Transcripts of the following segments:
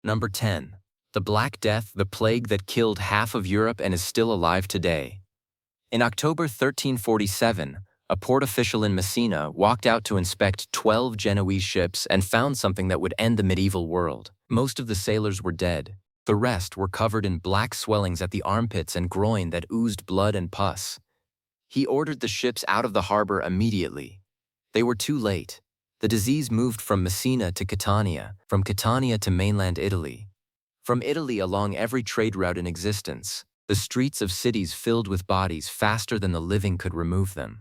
Number 10. The Black Death, the plague that killed half of Europe and is still alive today. In October 1347, a port official in Messina walked out to inspect 12 Genoese ships and found something that would end the medieval world. Most of the sailors were dead. The rest were covered in black swellings at the armpits and groin that oozed blood and pus. He ordered the ships out of the harbor immediately. They were too late. The disease moved from Messina to Catania, from Catania to mainland Italy. From Italy along every trade route in existence, the streets of cities filled with bodies faster than the living could remove them.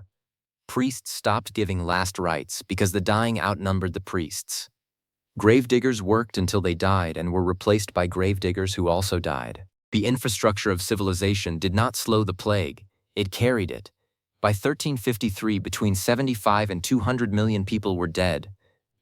Priests stopped giving last rites because the dying outnumbered the priests. Gravediggers worked until they died and were replaced by gravediggers who also died. The infrastructure of civilization did not slow the plague, it carried it. By 1353, between 75 and 200 million people were dead.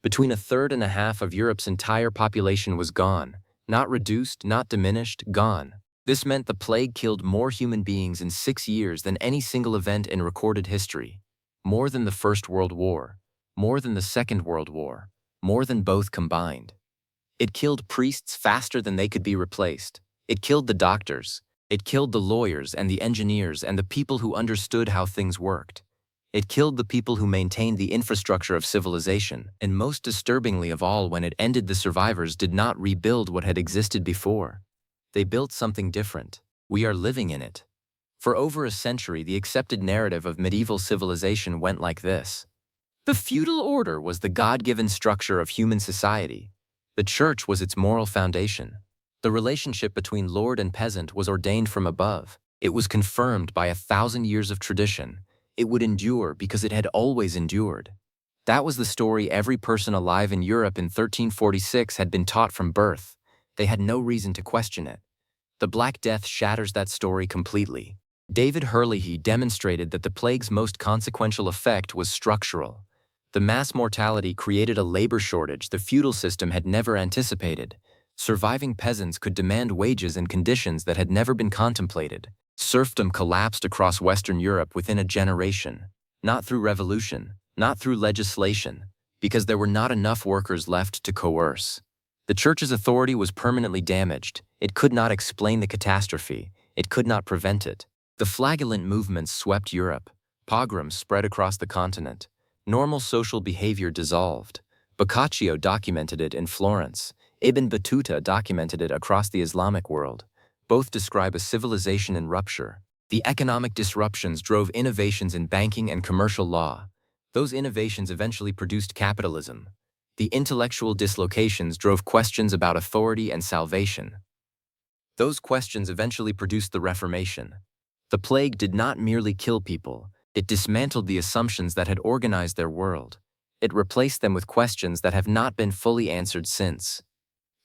Between a third and a half of Europe's entire population was gone. Not reduced, not diminished, gone. This meant the plague killed more human beings in 6 years than any single event in recorded history. More than the First World War. More than the Second World War. More than both combined. It killed priests faster than they could be replaced. It killed the doctors. It killed the lawyers and the engineers and the people who understood how things worked. It killed the people who maintained the infrastructure of civilization, and most disturbingly of all, when it ended, the survivors did not rebuild what had existed before. They built something different. We are living in it. For over a century, the accepted narrative of medieval civilization went like this. The feudal order was the God-given structure of human society. The church was its moral foundation. The relationship between lord and peasant was ordained from above. It was confirmed by 1,000 years of tradition. It would endure because it had always endured. That was the story every person alive in Europe in 1346 had been taught from birth. They had no reason to question it. The Black Death shatters that story completely. David Herlihy demonstrated that the plague's most consequential effect was structural. The mass mortality created a labor shortage the feudal system had never anticipated. Surviving peasants could demand wages and conditions that had never been contemplated. Serfdom collapsed across Western Europe within a generation. Not through revolution, not through legislation, because there were not enough workers left to coerce. The church's authority was permanently damaged. It could not explain the catastrophe. It could not prevent it. The flagellant movements swept Europe. Pogroms spread across the continent. Normal social behavior dissolved. Boccaccio documented it in Florence. Ibn Battuta documented it across the Islamic world. Both describe a civilization in rupture. The economic disruptions drove innovations in banking and commercial law. Those innovations eventually produced capitalism. The intellectual dislocations drove questions about authority and salvation. Those questions eventually produced the Reformation. The plague did not merely kill people, it dismantled the assumptions that had organized their world. It replaced them with questions that have not been fully answered since.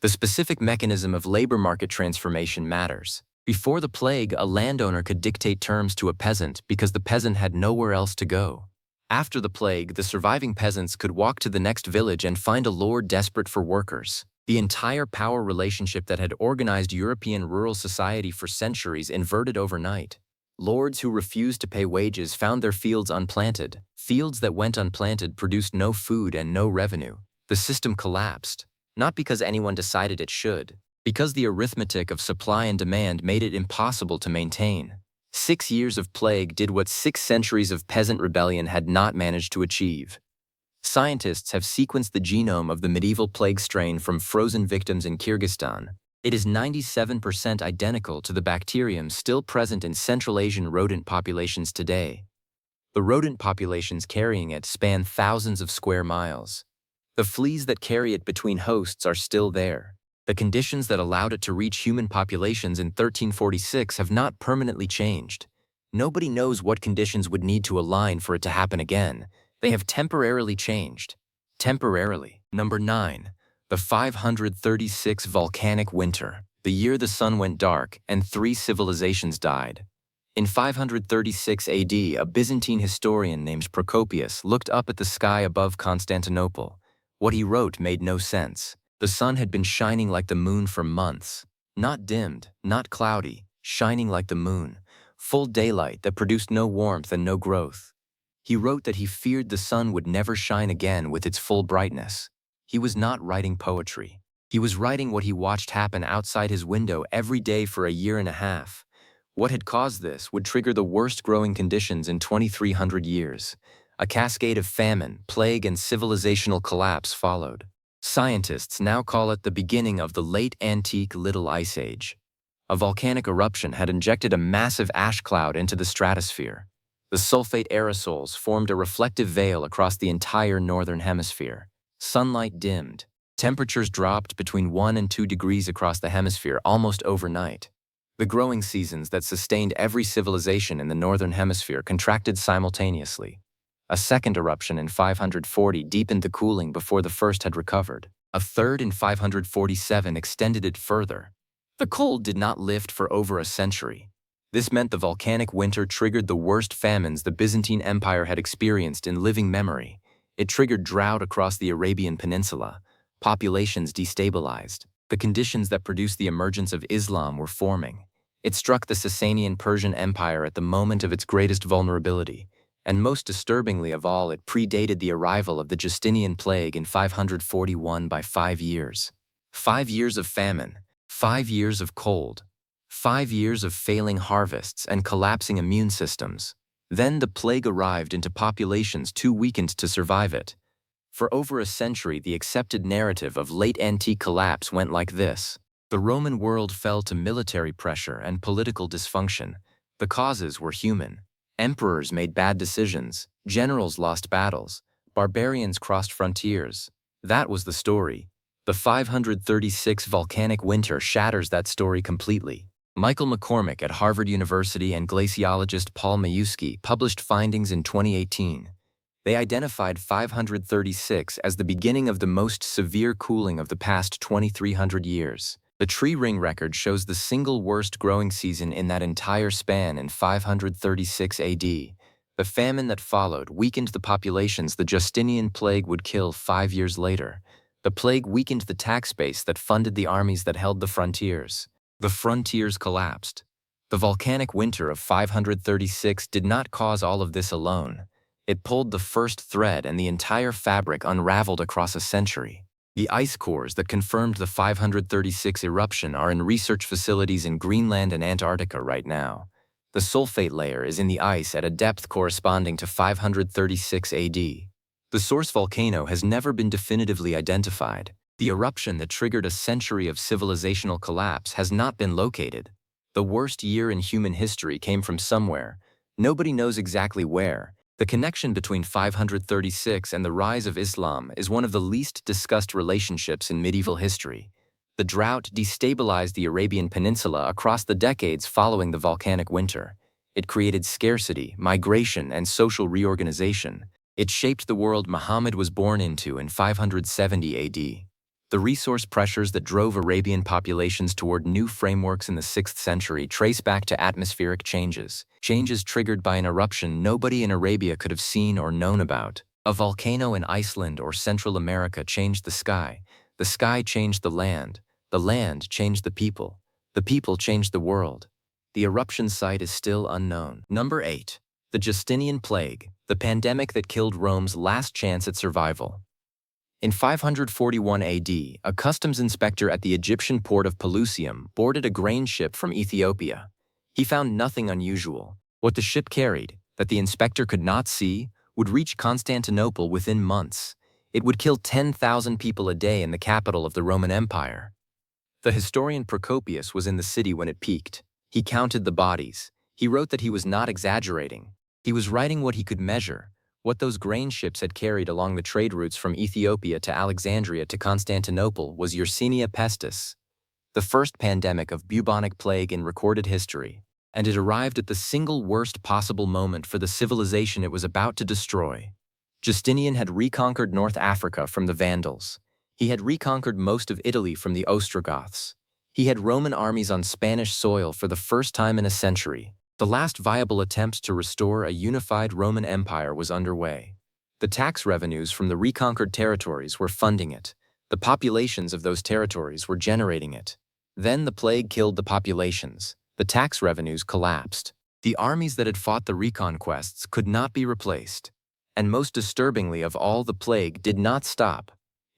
The specific mechanism of labor market transformation matters. Before the plague, a landowner could dictate terms to a peasant because the peasant had nowhere else to go. After the plague, the surviving peasants could walk to the next village and find a lord desperate for workers. The entire power relationship that had organized European rural society for centuries inverted overnight. Lords who refused to pay wages found their fields unplanted. Fields that went unplanted produced no food and no revenue. The system collapsed. Not because anyone decided it should, because the arithmetic of supply and demand made it impossible to maintain. 6 years of plague did what 6 centuries of peasant rebellion had not managed to achieve. Scientists have sequenced the genome of the medieval plague strain from frozen victims in Kyrgyzstan. It is 97% identical to the bacterium still present in Central Asian rodent populations today. The rodent populations carrying it span thousands of square miles. The fleas that carry it between hosts are still there. The conditions that allowed it to reach human populations in 1346 have not permanently changed. Nobody knows what conditions would need to align for it to happen again. They have temporarily changed. Temporarily. Number 9. The 536 Volcanic Winter. The year the sun went dark and 3 civilizations died. In 536 AD, a Byzantine historian named Procopius looked up at the sky above Constantinople. What he wrote made no sense. The sun had been shining like the moon for months. Not dimmed, not cloudy, shining like the moon. Full daylight that produced no warmth and no growth. He wrote that he feared the sun would never shine again with its full brightness. He was not writing poetry. He was writing what he watched happen outside his window every day for a year and a half. What had caused this would trigger the worst growing conditions in 2,300 years. A cascade of famine, plague, and civilizational collapse followed. Scientists now call it the beginning of the late antique Little Ice Age. A volcanic eruption had injected a massive ash cloud into the stratosphere. The sulfate aerosols formed a reflective veil across the entire northern hemisphere. Sunlight dimmed. Temperatures dropped between 1 and 2 degrees across the hemisphere almost overnight. The growing seasons that sustained every civilization in the northern hemisphere contracted simultaneously. A second eruption in 540 deepened the cooling before the first had recovered. A third in 547 extended it further. The cold did not lift for over a century. This meant the volcanic winter triggered the worst famines the Byzantine Empire had experienced in living memory. It triggered drought across the Arabian Peninsula. Populations destabilized. The conditions that produced the emergence of Islam were forming. It struck the Sasanian Persian Empire at the moment of its greatest vulnerability. And most disturbingly of all, it predated the arrival of the Justinian plague in 541 by 5 years. 5 years of famine, 5 years of cold, 5 years of failing harvests and collapsing immune systems. Then the plague arrived into populations too weakened to survive it. For over a century, the accepted narrative of late antique collapse went like this. The Roman world fell to military pressure and political dysfunction. The causes were human. Emperors made bad decisions, generals lost battles, barbarians crossed frontiers. That was the story. The 536 volcanic winter shatters that story completely. Michael McCormick at Harvard University and glaciologist Paul Majewski published findings in 2018. They identified 536 as the beginning of the most severe cooling of the past 2,300 years. The tree ring record shows the single worst growing season in that entire span in 536 AD. The famine that followed weakened the populations the Justinian plague would kill 5 years later. The plague weakened the tax base that funded the armies that held the frontiers. The frontiers collapsed. The volcanic winter of 536 did not cause all of this alone. It pulled the first thread and the entire fabric unraveled across a century. The ice cores that confirmed the 536 eruption are in research facilities in Greenland and Antarctica right now. The sulfate layer is in the ice at a depth corresponding to 536 AD. The source volcano has never been definitively identified. The eruption that triggered a century of civilizational collapse has not been located. The worst year in human history came from somewhere. Nobody knows exactly where. The connection between 536 and the rise of Islam is one of the least discussed relationships in medieval history. The drought destabilized the Arabian Peninsula across the decades following the volcanic winter. It created scarcity, migration, and social reorganization. It shaped the world Muhammad was born into in 570 AD. The resource pressures that drove Arabian populations toward new frameworks in the 6th century trace back to atmospheric changes triggered by an eruption nobody in Arabia could have seen or known about. A volcano in Iceland or Central America changed the sky changed the land changed the people changed the world. The eruption site is still unknown. Number 8. The Justinian plague, the pandemic that killed Rome's last chance at survival. In 541 AD, a customs inspector at the Egyptian port of Pelusium boarded a grain ship from Ethiopia. He found nothing unusual. What the ship carried, that the inspector could not see, would reach Constantinople within months. It would kill 10,000 people a day in the capital of the Roman Empire. The historian Procopius was in the city when it peaked. He counted the bodies. He wrote that he was not exaggerating. He was writing what he could measure. What those grain ships had carried along the trade routes from Ethiopia to Alexandria to Constantinople was Yersinia pestis, the first pandemic of bubonic plague in recorded history, and it arrived at the single worst possible moment for the civilization it was about to destroy. Justinian had reconquered North Africa from the Vandals. He had reconquered most of Italy from the Ostrogoths. He had Roman armies on Spanish soil for the first time in a century. The last viable attempt to restore a unified Roman Empire was underway. The tax revenues from the reconquered territories were funding it. The populations of those territories were generating it. Then the plague killed the populations. The tax revenues collapsed. The armies that had fought the reconquests could not be replaced. And most disturbingly of all, the plague did not stop.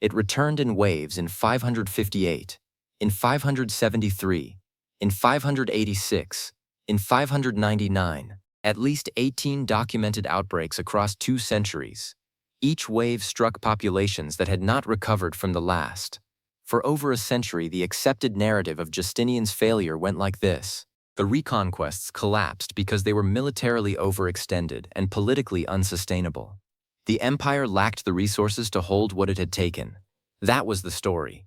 It returned in waves in 558, in 573, in 586, in 599, at least 18 documented outbreaks across 2 centuries. Each wave struck populations that had not recovered from the last. For over a century, the accepted narrative of Justinian's failure went like this. The reconquests collapsed because they were militarily overextended and politically unsustainable. The empire lacked the resources to hold what it had taken. That was the story.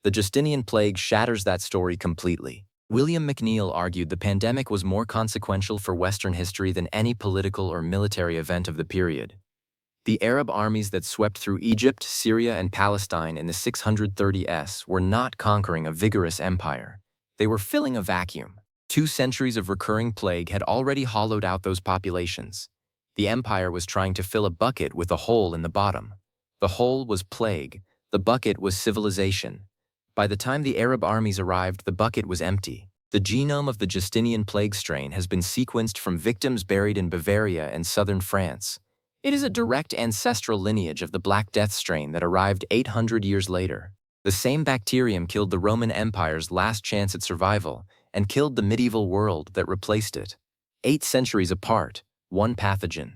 The Justinian plague shatters that story completely. William McNeill argued the pandemic was more consequential for Western history than any political or military event of the period. The Arab armies that swept through Egypt, Syria, and Palestine in the 630s were not conquering a vigorous empire. They were filling a vacuum. 2 centuries of recurring plague had already hollowed out those populations. The empire was trying to fill a bucket with a hole in the bottom. The hole was plague. The bucket was civilization. By the time the Arab armies arrived, the bucket was empty. The genome of the Justinian plague strain has been sequenced from victims buried in Bavaria and southern France. It is a direct ancestral lineage of the Black Death strain that arrived 800 years later. The same bacterium killed the Roman Empire's last chance at survival and killed the medieval world that replaced it. 8 centuries apart, one pathogen.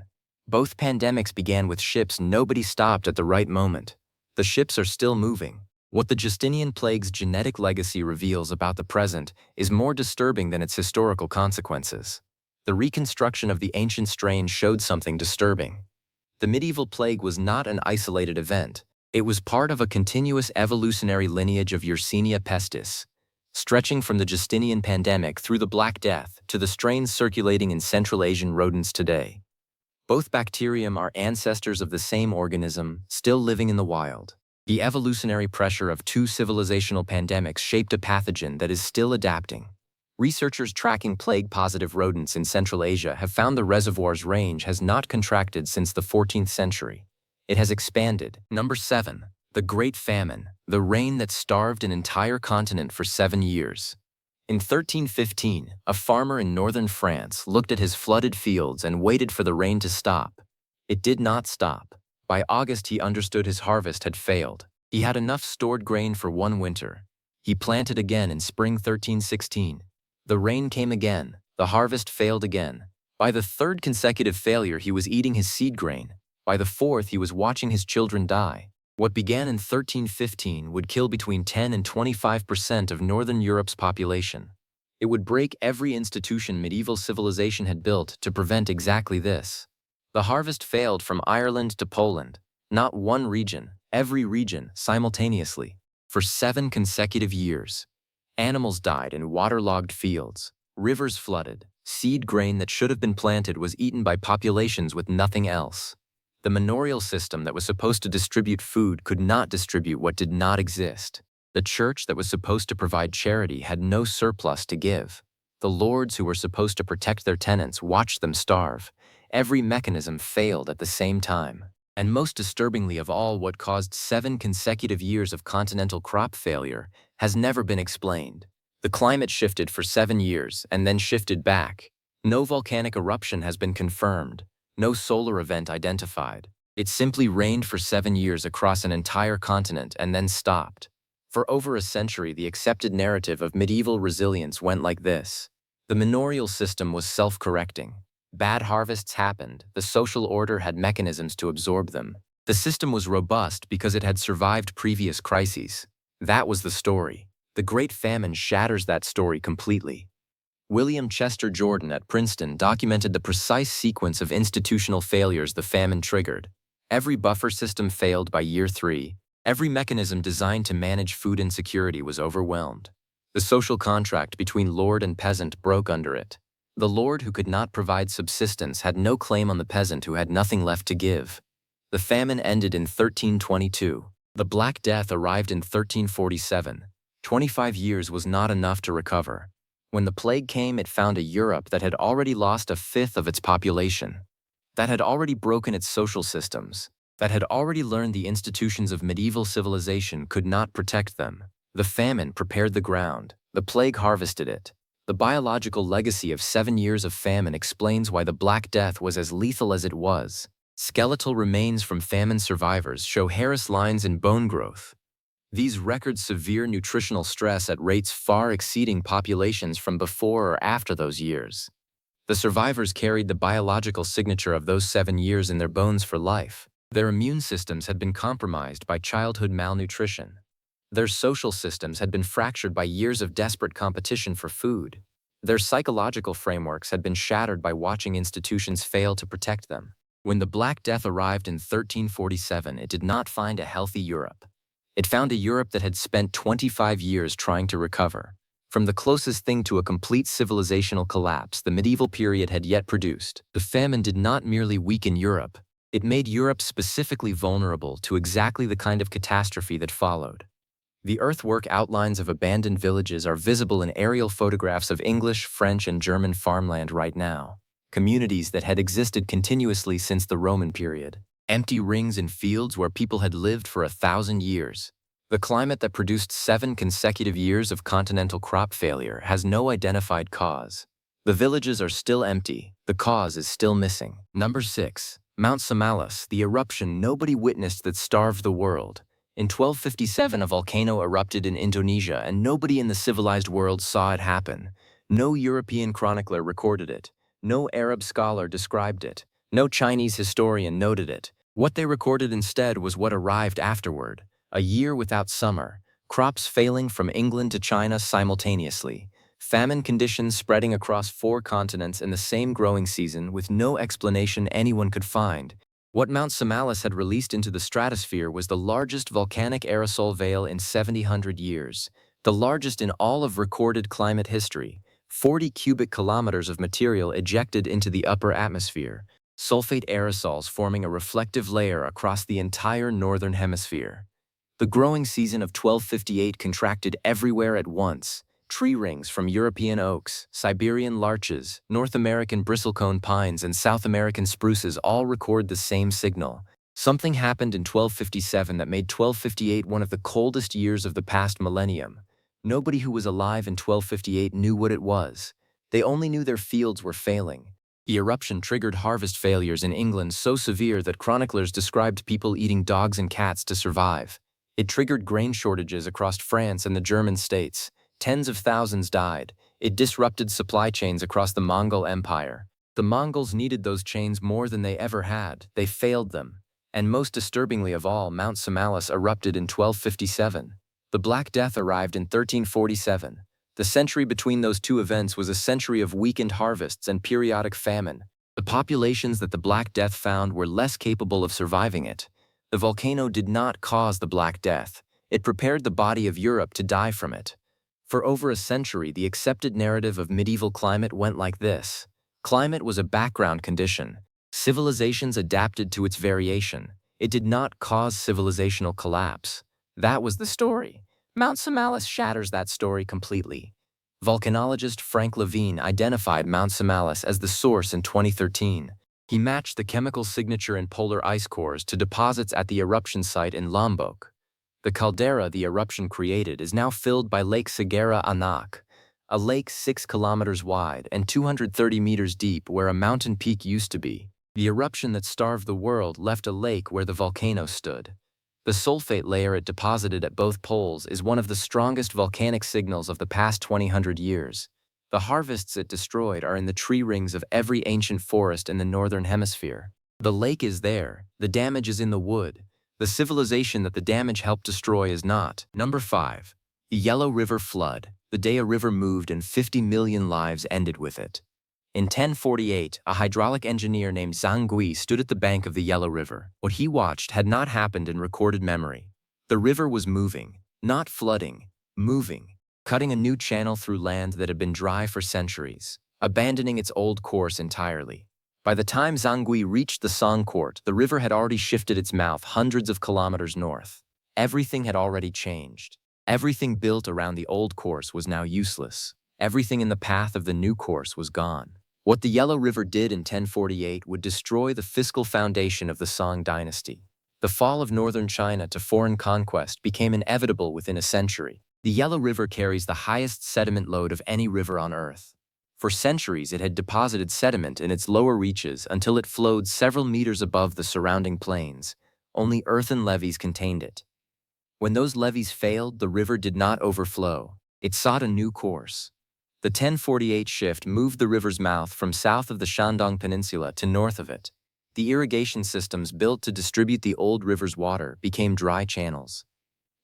Both pandemics began with ships nobody stopped at the right moment. The ships are still moving. What the Justinian plague's genetic legacy reveals about the present is more disturbing than its historical consequences. The reconstruction of the ancient strain showed something disturbing. The medieval plague was not an isolated event. It was part of a continuous evolutionary lineage of Yersinia pestis, stretching from the Justinian pandemic through the Black Death to the strains circulating in Central Asian rodents today. Both bacterium are ancestors of the same organism, still living in the wild. The evolutionary pressure of 2 civilizational pandemics shaped a pathogen that is still adapting. Researchers tracking plague-positive rodents in Central Asia have found the reservoir's range has not contracted since the 14th century. It has expanded. Number 7. The Great Famine, the rain that starved an entire continent for 7 years. In 1315, a farmer in northern France looked at his flooded fields and waited for the rain to stop. It did not stop. By August, he understood his harvest had failed. He had enough stored grain for 1 winter. He planted again in spring 1316. The rain came again. The harvest failed again. By the 3rd consecutive failure, he was eating his seed grain. By the 4th, he was watching his children die. What began in 1315 would kill between 10 and 25% of Northern Europe's population. It would break every institution medieval civilization had built to prevent exactly this. The harvest failed from Ireland to Poland. Not one region, every region, simultaneously. For 7 consecutive years. Animals died in waterlogged fields. Rivers flooded. Seed grain that should have been planted was eaten by populations with nothing else. The manorial system that was supposed to distribute food could not distribute what did not exist. The church that was supposed to provide charity had no surplus to give. The lords who were supposed to protect their tenants watched them starve. Every mechanism failed at the same time. And most disturbingly of all, what caused 7 consecutive years of continental crop failure has never been explained. The climate shifted for 7 years and then shifted back. No volcanic eruption has been confirmed. No solar event identified. It simply rained for 7 years across an entire continent and then stopped. For over a century, the accepted narrative of medieval resilience went like this. The manorial system was self-correcting. Bad harvests happened. The social order had mechanisms to absorb them. The system was robust because it had survived previous crises. That was the story. The Great Famine shatters that story completely. William Chester Jordan at Princeton documented the precise sequence of institutional failures the famine triggered. Every buffer system failed by year 3. Every mechanism designed to manage food insecurity was overwhelmed. The social contract between lord and peasant broke under it. The lord who could not provide subsistence had no claim on the peasant who had nothing left to give. The famine ended in 1322. The Black Death arrived in 1347. 25 years was not enough to recover. When the plague came, it found a Europe that had already lost 1/5 of its population, that had already broken its social systems, that had already learned the institutions of medieval civilization could not protect them. The famine prepared the ground. The plague harvested it. The biological legacy of 7 years of famine explains why the Black Death was as lethal as it was. Skeletal remains from famine survivors show Harris lines in bone growth. These record severe nutritional stress at rates far exceeding populations from before or after those years. The survivors carried the biological signature of those 7 years in their bones for life. Their immune systems had been compromised by childhood malnutrition. Their social systems had been fractured by years of desperate competition for food. Their psychological frameworks had been shattered by watching institutions fail to protect them. When the Black Death arrived in 1347, it did not find a healthy Europe. It found a Europe that had spent 25 years trying to recover. From the closest thing to a complete civilizational collapse the medieval period had yet produced, the famine did not merely weaken Europe, it made Europe specifically vulnerable to exactly the kind of catastrophe that followed. The earthwork outlines of abandoned villages are visible in aerial photographs of English, French, and German farmland right now. Communities that had existed continuously since the Roman period. Empty rings in fields where people had lived for 1,000 years. The climate that produced 7 consecutive years of continental crop failure has no identified cause. The villages are still empty, the cause is still missing. Number 6. Mount Samalas, the eruption nobody witnessed that starved the world. In 1257 a volcano erupted in Indonesia and nobody in the civilized world saw it happen. No European chronicler recorded it. No Arab scholar described it. No Chinese historian noted it. What they recorded instead was what arrived afterward. A year without summer, crops failing from England to China simultaneously, famine conditions spreading across 4 continents in the same growing season with no explanation anyone could find. What Mount Samalas had released into the stratosphere was the largest volcanic aerosol veil in 700 years, the largest in all of recorded climate history, 40 cubic kilometers of material ejected into the upper atmosphere, sulfate aerosols forming a reflective layer across the entire northern hemisphere. The growing season of 1258 contracted everywhere at once. Tree rings from European oaks, Siberian larches, North American bristlecone pines, and South American spruces all record the same signal. Something happened in 1257 that made 1258 one of the coldest years of the past millennium. Nobody who was alive in 1258 knew what it was. They only knew their fields were failing. The eruption triggered harvest failures in England so severe that chroniclers described people eating dogs and cats to survive. It triggered grain shortages across France and the German states. Tens of thousands died. It disrupted supply chains across the Mongol Empire. The Mongols needed those chains more than they ever had. They failed them. And most disturbingly of all, Mount Samalas erupted in 1257. The Black Death arrived in 1347. The century between those two events was a century of weakened harvests and periodic famine. The populations that the Black Death found were less capable of surviving it. The volcano did not cause the Black Death. It prepared the body of Europe to die from it. For over a century, the accepted narrative of medieval climate went like this. Climate was a background condition. Civilizations adapted to its variation. It did not cause civilizational collapse. That was the story. Mount Samalas shatters that story completely. Volcanologist Frank Levine identified Mount Samalas as the source in 2013. He matched the chemical signature in polar ice cores to deposits at the eruption site in Lombok. The caldera the eruption created is now filled by Lake Segara Anak, a lake 6 kilometers wide and 230 meters deep where a mountain peak used to be. The eruption that starved the world left a lake where the volcano stood. The sulfate layer it deposited at both poles is one of the strongest volcanic signals of the past 200 years. The harvests it destroyed are in the tree rings of every ancient forest in the northern hemisphere. The lake is there, the damage is in the wood. The civilization that the damage helped destroy is not. Number 5. The Yellow River Flood. The day a river moved and 50 million lives ended with it. In 1048, a hydraulic engineer named Zhang Gui stood at the bank of the Yellow River. What he watched had not happened in recorded memory. The river was moving, not flooding, moving, cutting a new channel through land that had been dry for centuries, abandoning its old course entirely. By the time Zhang Gui reached the Song Court, the river had already shifted its mouth hundreds of kilometers north. Everything had already changed. Everything built around the old course was now useless. Everything in the path of the new course was gone. What the Yellow River did in 1048 would destroy the fiscal foundation of the Song dynasty. The fall of northern China to foreign conquest became inevitable within a century. The Yellow River carries the highest sediment load of any river on Earth. For centuries, it had deposited sediment in its lower reaches until it flowed several meters above the surrounding plains. Only earthen levees contained it. When those levees failed, the river did not overflow. It sought a new course. The 1048 shift moved the river's mouth from south of the Shandong Peninsula to north of it. The irrigation systems built to distribute the old river's water became dry channels.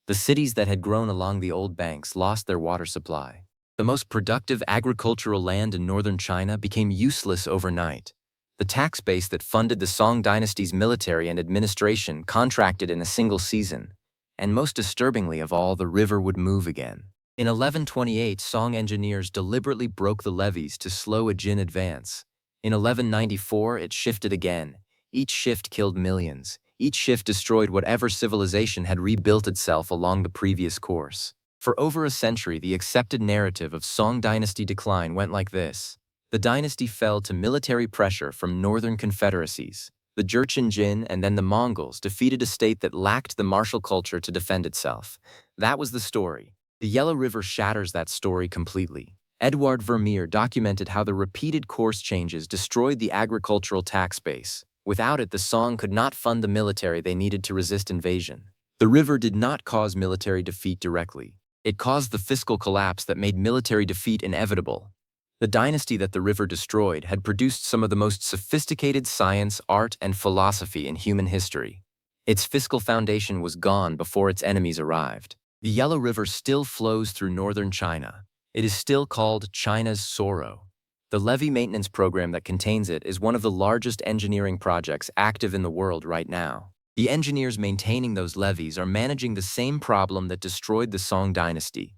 The cities that had grown along the old banks lost their water supply. The most productive agricultural land in northern China became useless overnight. The tax base that funded the Song dynasty's military and administration contracted in a single season. And most disturbingly of all, the river would move again. In 1128, Song engineers deliberately broke the levees to slow a Jin advance. In 1194, it shifted again. Each shift killed millions. Each shift destroyed whatever civilization had rebuilt itself along the previous course. For over a century, the accepted narrative of Song dynasty decline went like this. The dynasty fell to military pressure from northern confederacies. The Jurchen Jin and then the Mongols defeated a state that lacked the martial culture to defend itself. That was the story. The Yellow River shatters that story completely. Edouard Vermeer documented how the repeated course changes destroyed the agricultural tax base. Without it, the Song could not fund the military they needed to resist invasion. The river did not cause military defeat directly. It caused the fiscal collapse that made military defeat inevitable. The dynasty that the river destroyed had produced some of the most sophisticated science, art, and philosophy in human history. Its fiscal foundation was gone before its enemies arrived. The Yellow River still flows through northern China. It is still called China's sorrow. The levee maintenance program that contains it is one of the largest engineering projects active in the world right now. The engineers maintaining those levees are managing the same problem that destroyed the Song dynasty.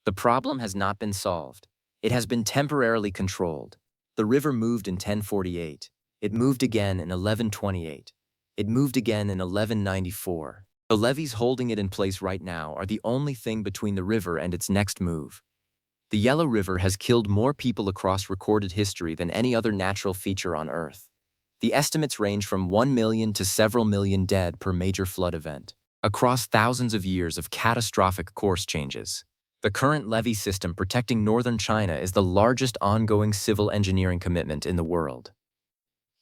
The problem has not been solved. It has been temporarily controlled. The river moved in 1048. It moved again in 1128. It moved again in 1194. The levees holding it in place right now are the only thing between the river and its next move. The Yellow River has killed more people across recorded history than any other natural feature on Earth. The estimates range from 1 million to several million dead per major flood event, across thousands of years of catastrophic course changes. The current levee system protecting northern China is the largest ongoing civil engineering commitment in the world.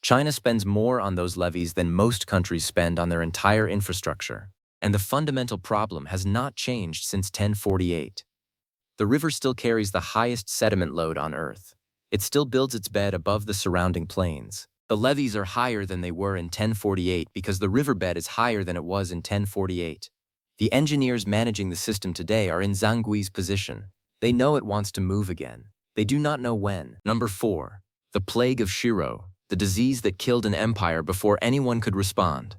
China spends more on those levees than most countries spend on their entire infrastructure, and the fundamental problem has not changed since 1048. The river still carries the highest sediment load on Earth. It still builds its bed above the surrounding plains. The levees are higher than they were in 1048 because the riverbed is higher than it was in 1048. The engineers managing the system today are in Zhang Gui's position. They know it wants to move again. They do not know when. Number 4. The Plague of Shiro, the disease that killed an empire before anyone could respond.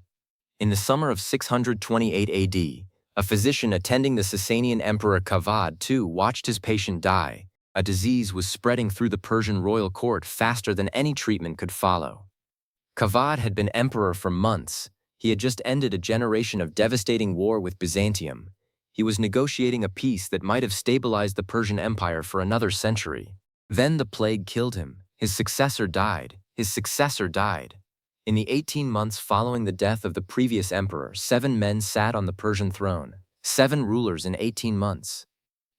In the summer of 628 AD, a physician attending the Sasanian Emperor Kavad II watched his patient die. A disease was spreading through the Persian royal court faster than any treatment could follow. Kavad had been emperor for months. He had just ended a generation of devastating war with Byzantium. He was negotiating a peace that might have stabilized the Persian Empire for another century. Then the plague killed him. His successor died. His successor died. In the 18 months following the death of the previous emperor, 7 men sat on the Persian throne. 7 rulers in 18 months.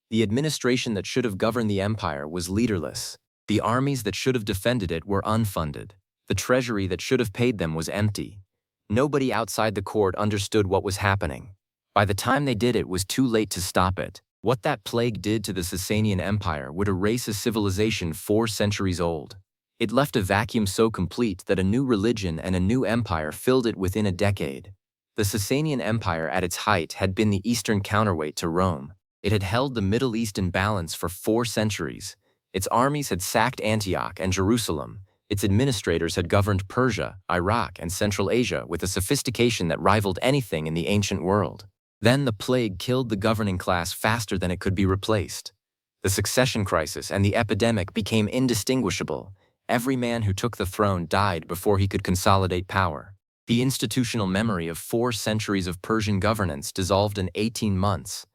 The administration that should have governed the empire was leaderless. The armies that should have defended it were unfunded. The treasury that should have paid them was empty. Nobody outside the court understood what was happening. By the time they did, it was too late to stop it. What that plague did to the Sasanian Empire would erase a civilization 4 centuries old. It left a vacuum so complete that a new religion and a new empire filled it within a decade. The Sasanian Empire at its height had been the eastern counterweight to Rome. It had held the Middle East in balance for 4 centuries. Its armies had sacked Antioch and Jerusalem. Its administrators had governed Persia, Iraq, and Central Asia with a sophistication that rivaled anything in the ancient world. Then the plague killed the governing class faster than it could be replaced. The succession crisis and the epidemic became indistinguishable. Every man who took the throne died before he could consolidate power. The institutional memory of 4 centuries of Persian governance dissolved in 18 months.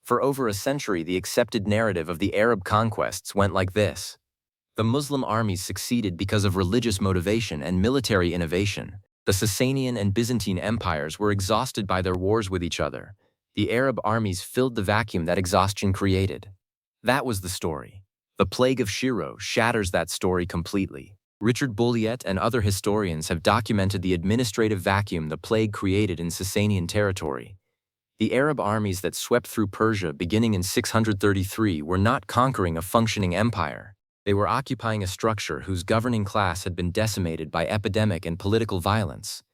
For over a century, the accepted narrative of the Arab conquests went like this. The Muslim armies succeeded because of religious motivation and military innovation. The Sasanian and Byzantine empires were exhausted by their wars with each other. The Arab armies filled the vacuum that exhaustion created. That was the story. The plague of Shiro shatters that story completely. Richard Bulliet and other historians have documented the administrative vacuum the plague created in Sasanian territory. The Arab armies that swept through Persia beginning in 633 were not conquering a functioning empire. They were occupying a structure whose governing class had been decimated by epidemic and political violence.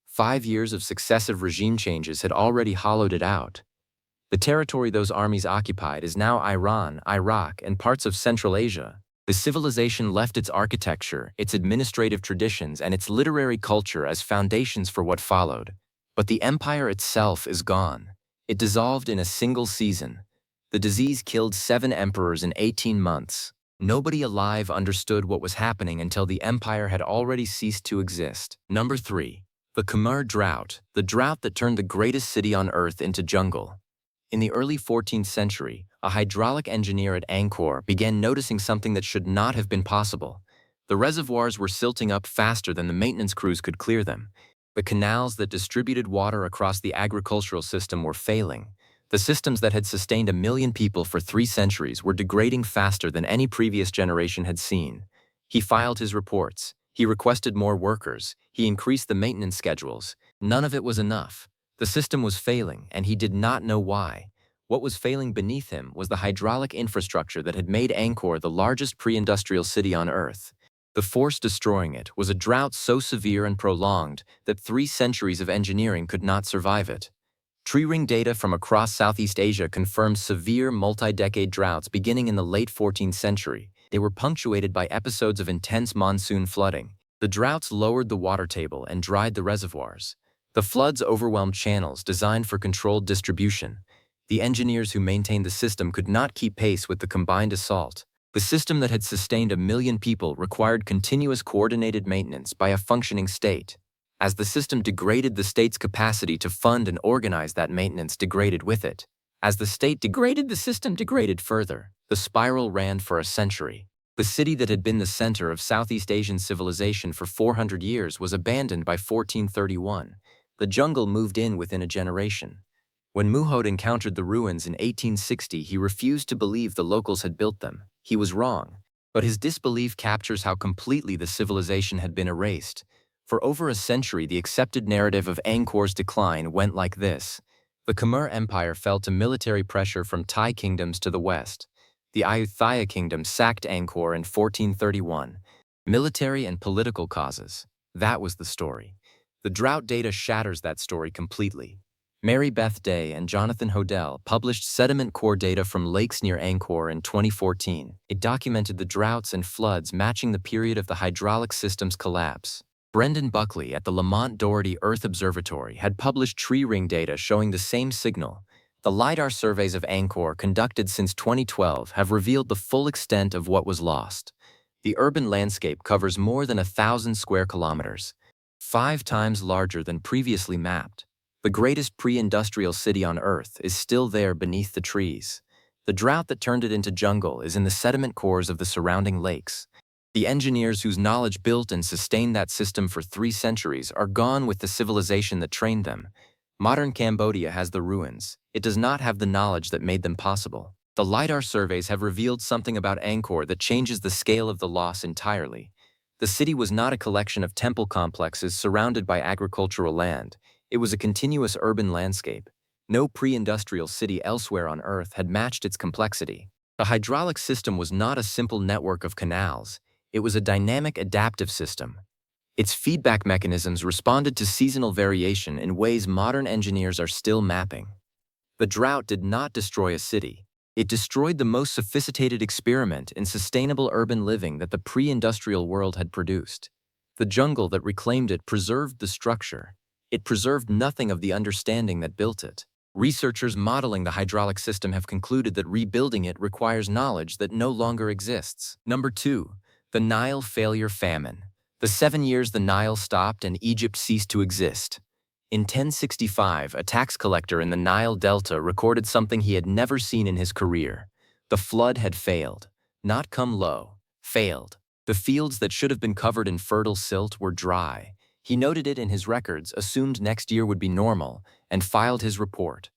5 years of successive regime changes had already hollowed it out. The territory those armies occupied is now Iran, Iraq, and parts of Central Asia. The civilization left its architecture, its administrative traditions, and its literary culture as foundations for what followed. But the empire itself is gone. It dissolved in a single season. The disease killed 7 emperors in 18 months. Nobody alive understood what was happening until the empire had already ceased to exist. Number 3. The Khmer Drought, the drought that turned the greatest city on earth into jungle. In the early 14th century, a hydraulic engineer at Angkor began noticing something that should not have been possible. The reservoirs were silting up faster than the maintenance crews could clear them. The canals that distributed water across the agricultural system were failing. The systems that had sustained 1 million people for 3 centuries were degrading faster than any previous generation had seen. He filed his reports. He requested more workers. He increased the maintenance schedules. None of it was enough. The system was failing, and he did not know why. What was failing beneath him was the hydraulic infrastructure that had made Angkor the largest pre-industrial city on Earth. The force destroying it was a drought so severe and prolonged that 3 centuries of engineering could not survive it. Tree ring data from across Southeast Asia confirmed severe multi-decade droughts beginning in the late 14th century. They were punctuated by episodes of intense monsoon flooding. The droughts lowered the water table and dried the reservoirs. The floods overwhelmed channels designed for controlled distribution. The engineers who maintained the system could not keep pace with the combined assault. The system that had sustained 1 million people required continuous coordinated maintenance by a functioning state. As the system degraded, the state's capacity to fund and organize that maintenance degraded with it. As the state degraded, the system degraded further. The spiral ran for a century. The city that had been the center of Southeast Asian civilization for 400 years was abandoned by 1431. The jungle moved in within a generation. When Muhod encountered the ruins in 1860, he refused to believe the locals had built them. He was wrong. But his disbelief captures how completely the civilization had been erased. For over a century, the accepted narrative of Angkor's decline went like this. The Khmer Empire fell to military pressure from Thai kingdoms to the west. The Ayutthaya kingdom sacked Angkor in 1431. Military and political causes. That was the story. The drought data shatters that story completely. Mary Beth Day and Jonathan Hodel published sediment core data from lakes near Angkor in 2014. It documented the droughts and floods matching the period of the hydraulic system's collapse. Brendan Buckley at the Lamont Doherty Earth Observatory had published tree ring data showing the same signal. The LiDAR surveys of Angkor conducted since 2012 have revealed the full extent of what was lost. The urban landscape covers more than 1,000 square kilometers, 5 times larger than previously mapped. The greatest pre-industrial city on Earth is still there beneath the trees. The drought that turned it into jungle is in the sediment cores of the surrounding lakes. The engineers whose knowledge built and sustained that system for 3 centuries are gone with the civilization that trained them. Modern Cambodia has the ruins. It does not have the knowledge that made them possible. The LiDAR surveys have revealed something about Angkor that changes the scale of the loss entirely. The city was not a collection of temple complexes surrounded by agricultural land. It was a continuous urban landscape. No pre-industrial city elsewhere on Earth had matched its complexity. The hydraulic system was not a simple network of canals. It was a dynamic adaptive system. Its feedback mechanisms responded to seasonal variation in ways modern engineers are still mapping. The drought did not destroy a city. It destroyed the most sophisticated experiment in sustainable urban living that the pre-industrial world had produced. The jungle that reclaimed it preserved the structure. It preserved nothing of the understanding that built it. Researchers modeling the hydraulic system have concluded that rebuilding it requires knowledge that no longer exists. Number 2. The Nile Failure Famine. The 7 years the Nile stopped and Egypt ceased to exist. In 1065, a tax collector in the Nile Delta recorded something he had never seen in his career. The flood had failed. Not come low. Failed. The fields that should have been covered in fertile silt were dry. He noted it in his records, assumed next year would be normal, and filed his report.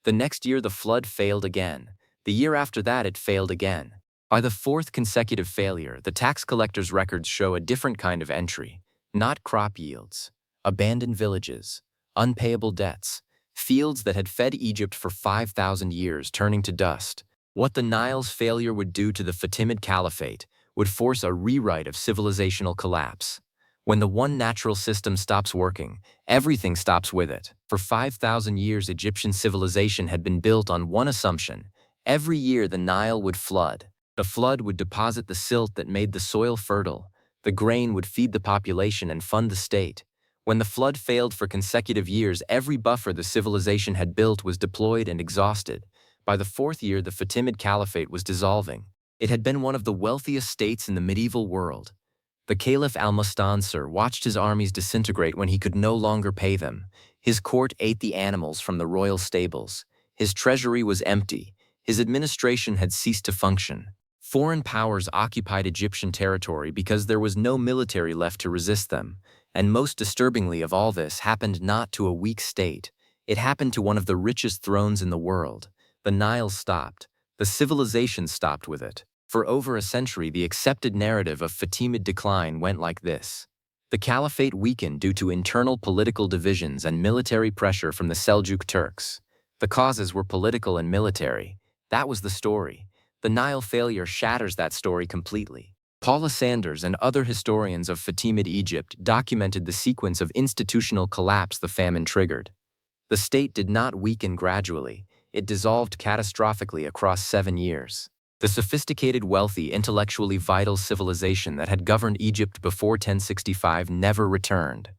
The next year the flood failed again. The year after that it failed again. By the fourth consecutive failure, the tax collector's records show a different kind of entry: not crop yields, abandoned villages, unpayable debts, fields that had fed Egypt for 5,000 years turning to dust. What the Nile's failure would do to the Fatimid Caliphate would force a rewrite of civilizational collapse. When the one natural system stops working, everything stops with it. For 5,000 years, Egyptian civilization had been built on one assumption: every year the Nile would flood. The flood would deposit the silt that made the soil fertile. The grain would feed the population and fund the state. When the flood failed for consecutive years, every buffer the civilization had built was deployed and exhausted. By the fourth year, the Fatimid Caliphate was dissolving. It had been one of the wealthiest states in the medieval world. The Caliph al-Mustansir watched his armies disintegrate when he could no longer pay them. His court ate the animals from the royal stables. His treasury was empty. His administration had ceased to function. Foreign powers occupied Egyptian territory because there was no military left to resist them. And most disturbingly of all this happened not to a weak state. It happened to one of the richest thrones in the world. The Nile stopped. The civilization stopped with it. For over a century, the accepted narrative of Fatimid decline went like this. The caliphate weakened due to internal political divisions and military pressure from the Seljuk Turks. The causes were political and military. That was the story. The Nile failure shatters that story completely. Paula Sanders and other historians of Fatimid Egypt documented the sequence of institutional collapse the famine triggered. The state did not weaken gradually. It dissolved catastrophically across 7 years. The sophisticated, wealthy, intellectually vital civilization that had governed Egypt before 1065 never returned.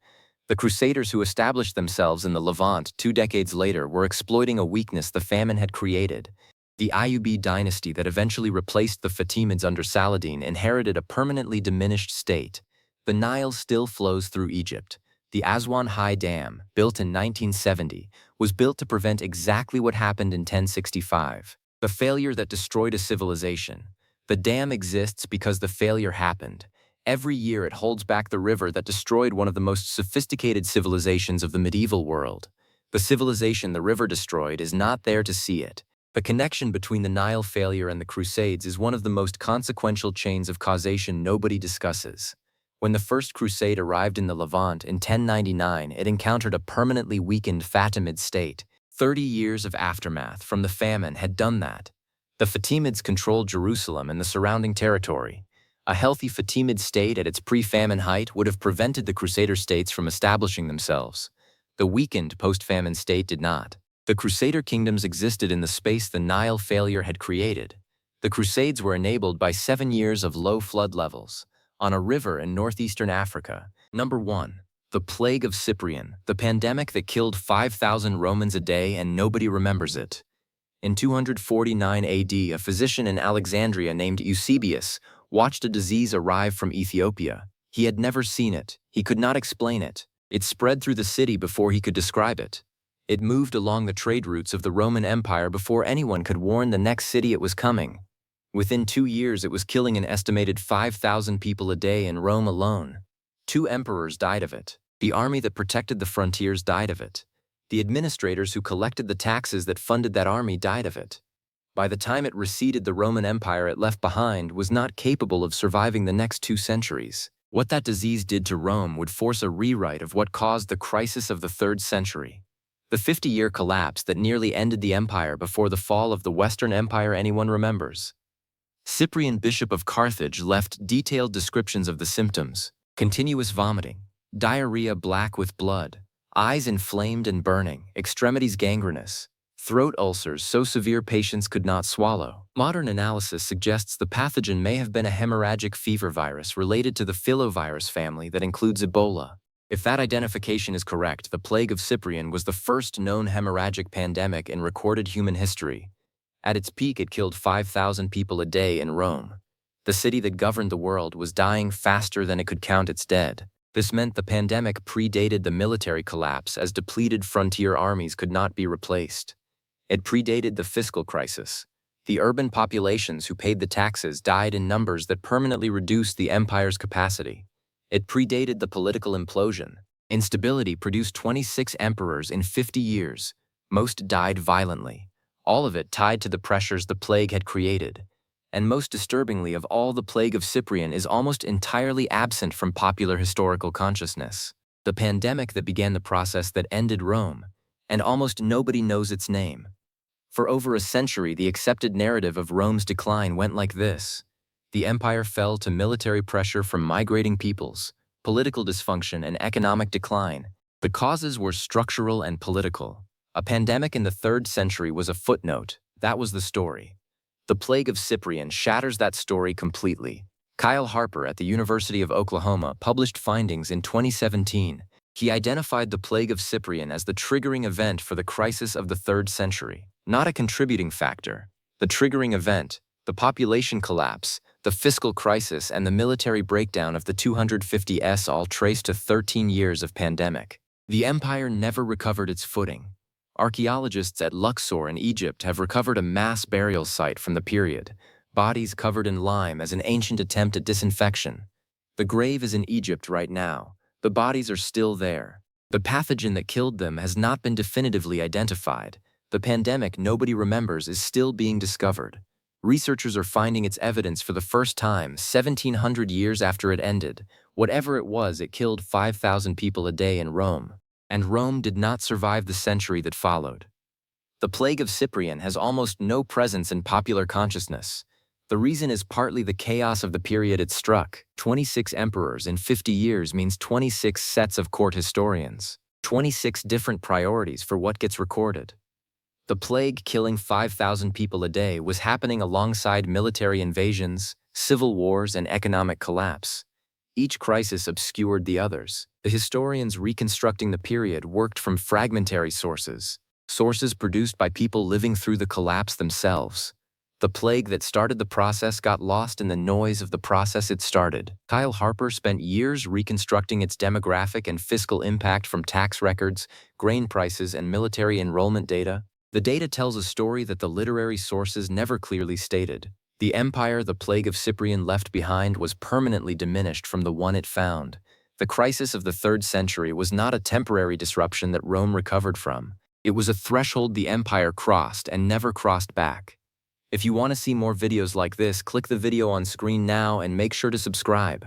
The Crusaders who established themselves in the Levant 2 decades later were exploiting a weakness the famine had created. The Ayyubid dynasty that eventually replaced the Fatimids under Saladin inherited a permanently diminished state. The Nile still flows through Egypt. The Aswan High Dam, built in 1970, was built to prevent exactly what happened in 1065. The failure that destroyed a civilization. The dam exists because the failure happened. Every year it holds back the river that destroyed one of the most sophisticated civilizations of the medieval world. The civilization the river destroyed is not there to see it. The connection between the Nile failure and the Crusades is one of the most consequential chains of causation nobody discusses. When the First Crusade arrived in the Levant in 1099, it encountered a permanently weakened Fatimid state. 30 years of aftermath from the famine had done that. The Fatimids controlled Jerusalem and the surrounding territory. A healthy Fatimid state at its pre-famine height would have prevented the Crusader states from establishing themselves. The weakened post-famine state did not. The Crusader kingdoms existed in the space the Nile failure had created. The Crusades were enabled by 7 years of low flood levels on a river in northeastern Africa. Number 1. The Plague of Cyprian, the pandemic that killed 5,000 Romans a day and nobody remembers it. In 249 AD, a physician in Alexandria named Eusebius watched a disease arrive from Ethiopia. He had never seen it. He could not explain it. It spread through the city before he could describe it. It moved along the trade routes of the Roman Empire before anyone could warn the next city it was coming. Within 2 years, it was killing an estimated 5,000 people a day in Rome alone. 2 emperors died of it. The army that protected the frontiers died of it. The administrators who collected the taxes that funded that army died of it. By the time it receded, the Roman Empire it left behind was not capable of surviving the next 2 centuries. What that disease did to Rome would force a rewrite of what caused the crisis of the 3rd century. The 50-year collapse that nearly ended the empire before the fall of the Western Empire anyone remembers. Cyprian, bishop of Carthage, left detailed descriptions of the symptoms: continuous vomiting, diarrhea black with blood, eyes inflamed and burning, extremities gangrenous, throat ulcers so severe patients could not swallow. Modern analysis suggests the pathogen may have been a hemorrhagic fever virus related to the filovirus family that includes Ebola. If that identification is correct, the Plague of Cyprian was the first known hemorrhagic pandemic in recorded human history. At its peak, it killed 5,000 people a day in Rome. The city that governed the world was dying faster than it could count its dead. This meant the pandemic predated the military collapse, as depleted frontier armies could not be replaced. It predated the fiscal crisis. The urban populations who paid the taxes died in numbers that permanently reduced the empire's capacity. It predated the political implosion. Instability produced 26 emperors in 50 years. Most died violently. All of it tied to the pressures the plague had created. And most disturbingly of all, the plague of Cyprian is almost entirely absent from popular historical consciousness. The pandemic that began the process that ended Rome, and almost nobody knows its name. For over a century, the accepted narrative of Rome's decline went like this. The empire fell to military pressure from migrating peoples, political dysfunction, and economic decline. The causes were structural and political. A pandemic in the 3rd century was a footnote. That was the story. The plague of Cyprian shatters that story completely. Kyle Harper at the University of Oklahoma published findings in 2017. He identified the plague of Cyprian as the triggering event for the crisis of the 3rd century. Not a contributing factor. The triggering event, the population collapse, the fiscal crisis, and the military breakdown of the 250s all traced to 13 years of pandemic. The empire never recovered its footing. Archaeologists at Luxor in Egypt have recovered a mass burial site from the period, bodies covered in lime as an ancient attempt at disinfection. The grave is in Egypt right now. The bodies are still there. The pathogen that killed them has not been definitively identified. The pandemic nobody remembers is still being discovered. Researchers are finding its evidence for the first time 1,700 years after it ended. Whatever it was, it killed 5,000 people a day in Rome. And Rome did not survive the century that followed. The plague of Cyprian has almost no presence in popular consciousness. The reason is partly the chaos of the period it struck. 26 emperors in 50 years means 26 sets of court historians, 26 different priorities for what gets recorded. The plague killing 5,000 people a day was happening alongside military invasions, civil wars, and economic collapse. Each crisis obscured the others. The historians reconstructing the period worked from fragmentary sources produced by people living through the collapse themselves. The plague that started the process got lost in the noise of the process it started. Kyle Harper spent years reconstructing its demographic and fiscal impact from tax records, grain prices, and military enrollment data. The data tells a story that the literary sources never clearly stated. The empire the plague of Cyprian left behind was permanently diminished from the one it found. The crisis of the 3rd century was not a temporary disruption that Rome recovered from. It was a threshold the empire crossed and never crossed back. If you want to see more videos like this, click the video on screen now and make sure to subscribe.